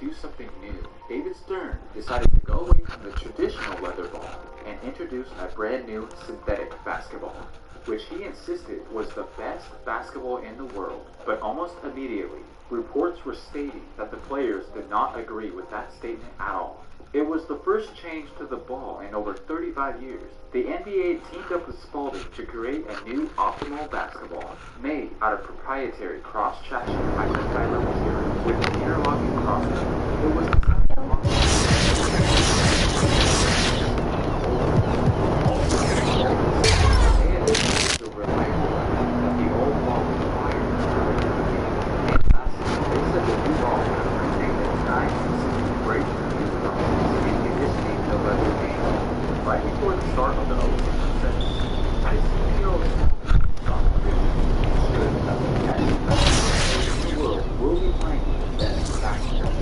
do something new. David Stern decided to go away from the traditional leather ball and introduce a brand new synthetic basketball, which he insisted was the best basketball in the world. But almost immediately, reports were stating that the players did not agree with that statement at all. It was the first change to the ball in over 35 years. The NBA teamed up with Spalding to create a new optimal basketball made out of proprietary cross-traction microfiber material with an interlocking crossbar. It was designed the reliable that the old ball required. They said the new ball would take 9 specific breaks the leather game. Right before the start of the opening sentence, the CEO should have the world will be playing the best basketball.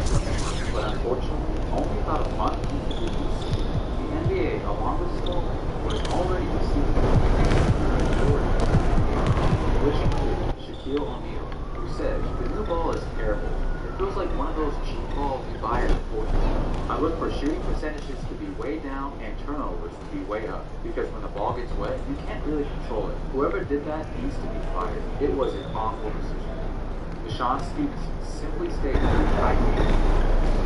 But unfortunately, only about a month into the new season, the NBA, along with Spalding, was already receiving which included Shaquille O'Neal, who said, "The new ball is terrible. It feels like one of those cheap balls you buy at a sports store. I look for shooting percentages to be way down and turnovers to be way up, because when the ball gets wet, you can't really control it. Whoever did that needs to be fired. It was an awful decision." Deshaun Stevens simply stated, "I hate it."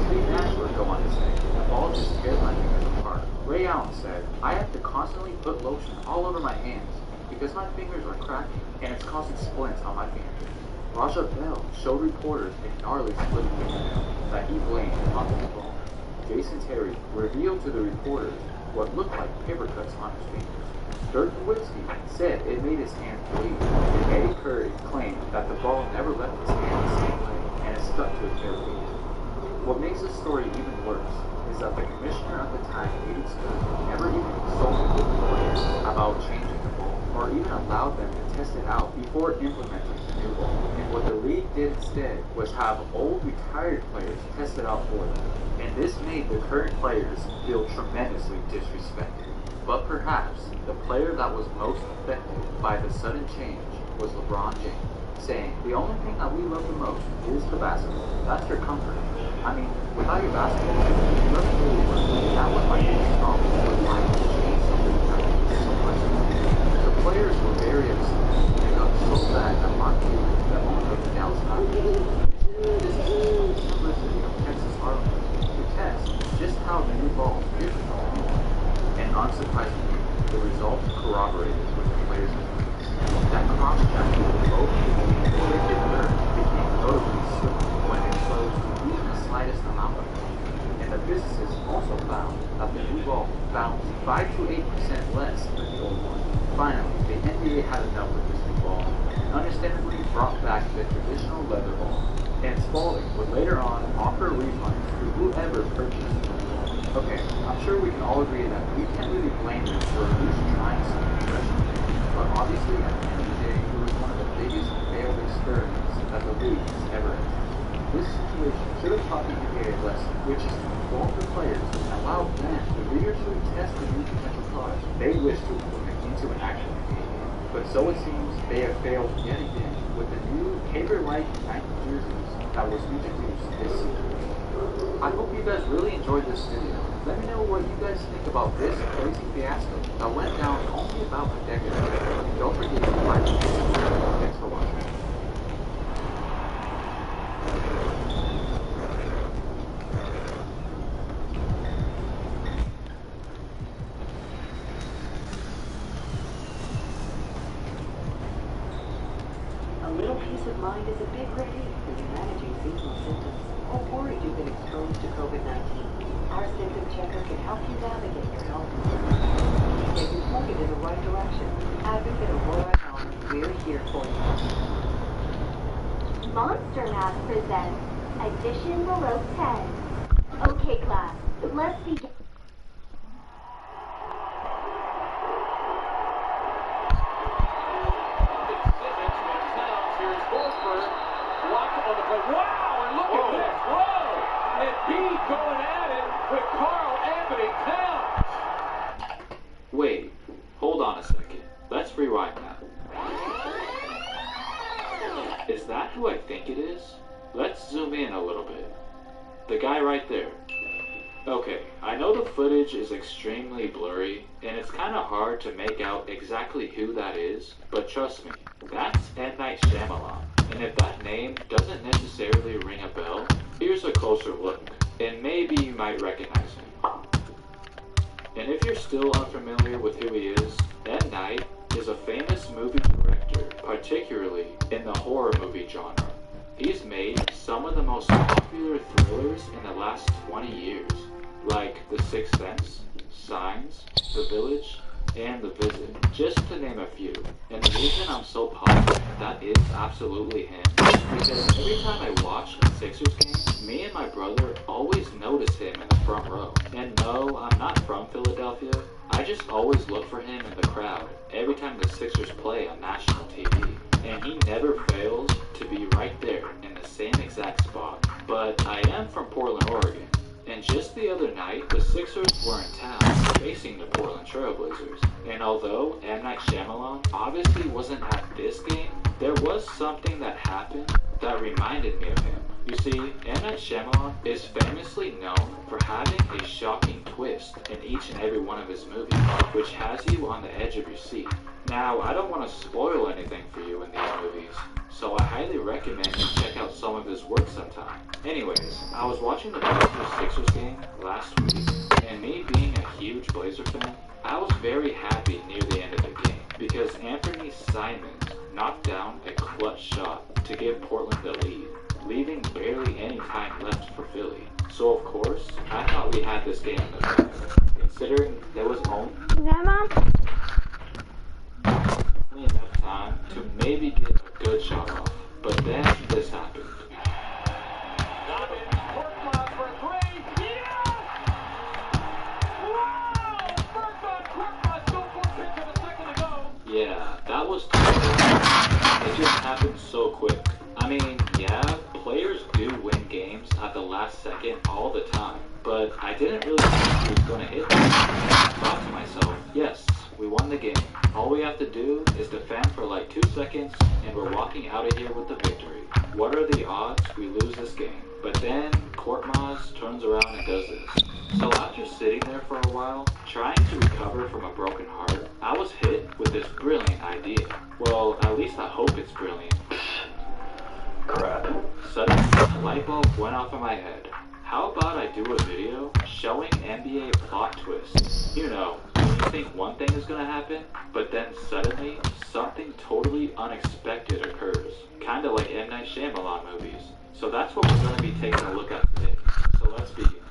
Steve Nash would go on to say, "The ball just tears my fingers apart." Ray Allen said, "I have to constantly put lotion all over my hands because my fingers are cracking and it's causing splints on my fingertips." Raja Bell showed reporters a gnarly split fingernail that he blamed on the ball. Jason Terry revealed to the reporters what looked like paper cuts on his fingers. Dirk Nowitzki said it made his hands bleed, and Eddie Curry claimed that the ball never left his hand the same way and it stuck to his bare feet. What makes this story even worse is that the commissioner at the time, David Stern, never even consulted with the players about changing the ball or even allowed them to test it out before implementing the new ball. And what the league did instead was have old retired players test it out for them. And this made the current players feel tremendously disrespected. But perhaps the player that was most affected by the sudden change was LeBron James, saying, "The only thing that we love the most is the basketball. That's your comfort. I mean, without your basketball, it doesn't really work. That was my biggest problem with trying to change something that means so much to me." The players were very upset. They got so bad that Mark Cuban, the owner of the Dallas Mavericks, this is the University of Texas Arlington, to test just how the new ball is performing. And unsurprisingly, the results corroborated with the players' opinions. That cross-checking of both electric nerve became notably slippy when exposed to even the slightest amount of it. And the physicists also found that the new ball bounced 5 to 8% less than the old one. Finally, the NBA had enough with this new ball and understandably brought back the traditional leather ball. And Spalding would later on offer refunds to whoever purchased the new ball. Okay, I'm sure we can all agree that we can't really blame them for at least trying something fresh. But obviously, at the end of the day, it was one of the biggest failed experiments that the league has ever had. This situation should have taught the NBA a lesson, which is to inform the players and allow them to vigorously test the new potential products they wish to implement into an actual game. But so it seems they have failed yet again with the new paper-like Nike jerseys that was introduced this season. I hope you guys really enjoyed this video. Let me know what you guys think about this crazy fiasco that went down only about a decade ago. And don't forget to like and subscribe. Thanks for watching. A little peace of mind is a big relief when you're managing seasonal symptoms or worried you've been exposed to COVID-19. Our symptom checker can help you navigate your health and get you pointed in the right direction. Advocate Aurora Health, we're here for you. Monster Math presents Addition Below 10. Okay, class, let's begin. Wow, and look at this. Whoa! And B going at it with Carl Anthony Towns. Wait, hold on a second. Let's rewind that. Is that who I think it is? Let's zoom in a little bit. The guy right there. Okay, I know the footage is extremely blurry, and it's kind of hard to make out exactly who that is, but trust me, that's M. Night Shyamalan. And if that name doesn't necessarily ring a bell, here's a closer look, and maybe you might recognize him. And if you're still unfamiliar with who he is, M. Night is a famous movie director, particularly in the horror movie genre. He's made some of the most popular thrillers in the last 20 years, like The Sixth Sense, Signs, The Village, and The Visit, just to name a few. And the reason I'm so positive that is absolutely him is because every time I watch a Sixers game, me and my brother always notice him in the front row. And no, I'm not from Philadelphia. I just always look for him in the crowd every time the Sixers play on national TV. And he never fails to be right there in the same exact spot. But I am from Portland, Oregon. And just the other night, the Sixers were in town facing the Portland Trail Blazers. And although M. Night Shyamalan obviously wasn't at this game, there was something that happened that reminded me of him. You see, M. Night Shyamalan is famously known for having a shocking twist in each and every one of his movies, which has you on the edge of your seat. Now, I don't want to spoil anything for you in these movies, so I highly recommend you check out some of his work sometime. Anyways, I was watching the Blazers-Sixers game last week, and me being a huge Blazer fan, I was very happy near the end of the game, because Anthony Simons knocked down a clutch shot to give Portland the lead, leaving barely any time left for Philly. So of course, I thought we had this game in the bag, considering there was only enough time to maybe get a good shot off. But then this happened. Yeah, that was totally. It just happened so quick. I mean, yeah, players do win games at the last second all the time, but I didn't really think he was going to hit that. I thought to myself, yes, we won the game. All we have to do is defend for like 2 seconds, and we're walking out of here with the victory. What are the odds we lose this game? But then Korkmaz turns around and does this. So after sitting there for a while, trying to recover from a broken heart, I was hit with this brilliant idea. Well, at least I hope it's brilliant. Crap. Suddenly, a light bulb went off in my head. How about I do a video showing NBA plot twists? You know, when you think one thing is gonna happen, but then suddenly, something totally unexpected occurs. Kinda like M. Night Shyamalan movies. So that's what we're gonna be taking a look at today. So let's begin.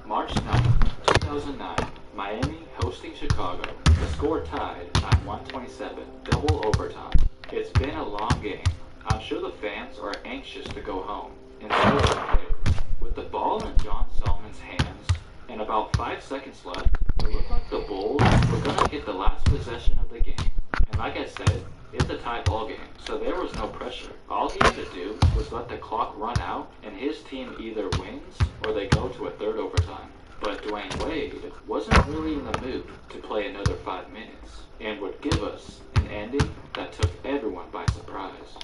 March 9th, 2009, Miami hosting Chicago. The score tied at 127, double overtime. It's been a long game. I'm sure the fans are anxious to go home, and so are the players. With the ball in John Solomon's hands, and about 5 seconds left, it looked like the Bulls were going to get the last possession of the game. And like I said, it's a tie ball game, so there was no pressure. All he had to do was let the clock run out, and his team either wins or they go to a third overtime. But Dwayne Wade wasn't really in the mood to play another 5 minutes, and would give us an ending that took everyone by surprise.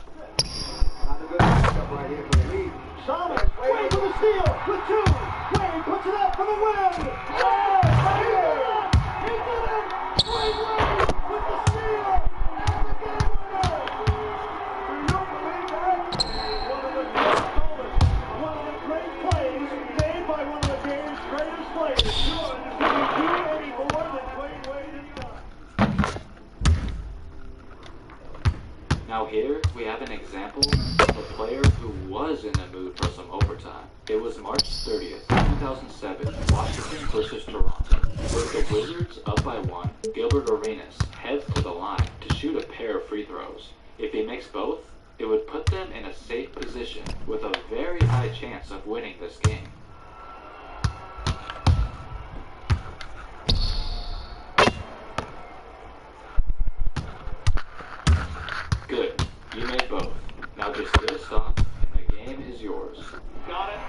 Not a good matchup right here for the lead. Solomon, Wade with a steal, with 2. Wade puts it up for the win. Oh, right here. He did it. Wade with the steal. And the game winner. Do you believe that? One of the great moments, one of the great plays made by one of the game's greatest players. Sure, can you do any more than Dwayne Wade has done? Now here, we have an example of a player who was in the mood for some overtime. It was March 30th, 2007, Washington versus Toronto. With the Wizards up by 1, Gilbert Arenas heads to the line to shoot a pair of free throws. If he makes both, it would put them in a safe position with a very high chance of winning this game. Good. You made both. Now just get a stop, and the game is yours. Got it.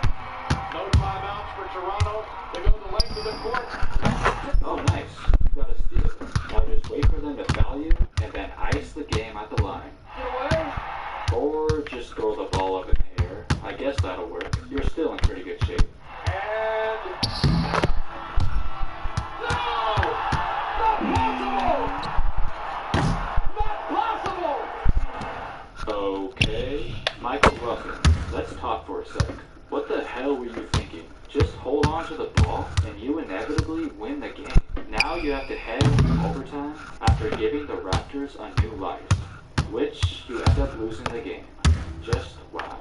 No timeouts for Toronto. They go the length of the court. Oh, nice. You got a steal. Now just wait for them to foul you, and then ice the game at the line. Get away. Or just throw the ball up guess that'll work. You're still in pretty good shape. And... No! Not possible! Not possible! Okay, Michael Ruffin, let's talk for a sec. What the hell were you thinking? Just hold on to the ball and you inevitably win the game. Now you have to head into overtime after giving the Raptors a new life, which you end up losing the game. Just wow.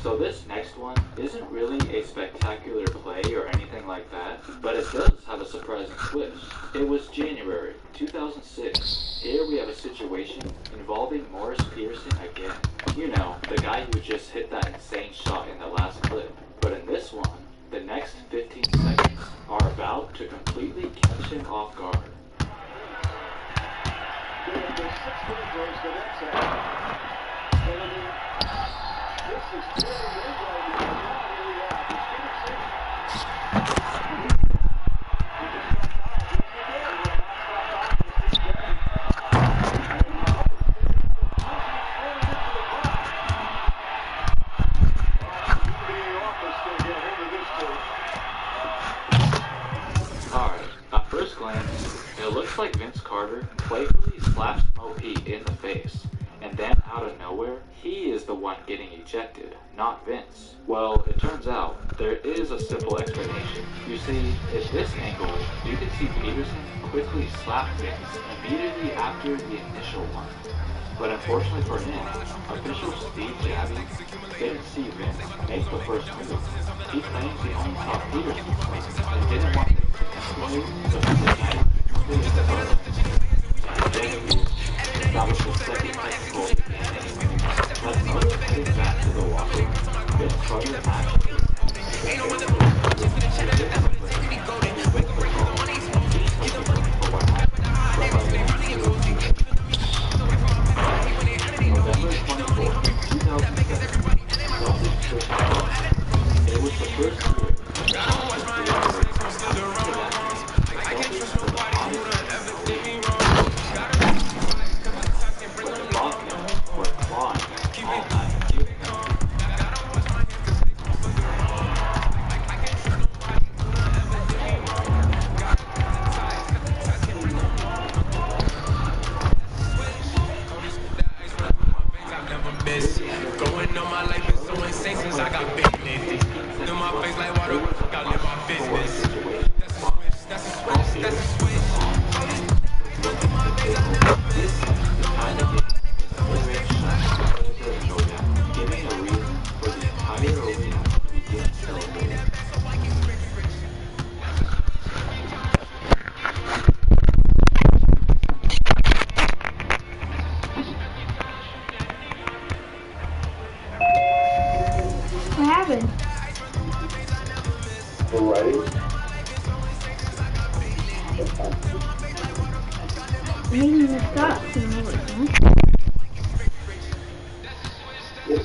So this next one isn't really a spectacular play or anything like that, but it does have a surprising twist. It was January 2006. Here we have a situation involving Morris Pearson again. You know, the guy who just hit that insane shot in the last clip. But in this one, the next 15 seconds are about to completely catch him off guard. Alright, at first glance, it looks like Vince Carter playfully slapped OP in the face, and then out of nowhere, he is the one getting ejected, not Vince. Well, it turns out, there is a simple explanation. You see, at this angle, you can see Peterson quickly slap Vince immediately after the initial one. But unfortunately for him, official Steve Javie didn't see Vince make the first move. He claims he only saw Peterson and didn't want him to continue to complete the photo. That was the second technical of the game anyway. Let's notice back to the walker. Vince Carter actually November 24, 2007, Celtics took the It was the first year. But the Bosnians were clawing all night. Going on my life is so insane since I got big lately. In my face like water, I live my business. That's a switch, that's a switch. Look at my face, I never miss. Giving a reason for the entire arena to begin celebrating. What happened? Maybe we stop.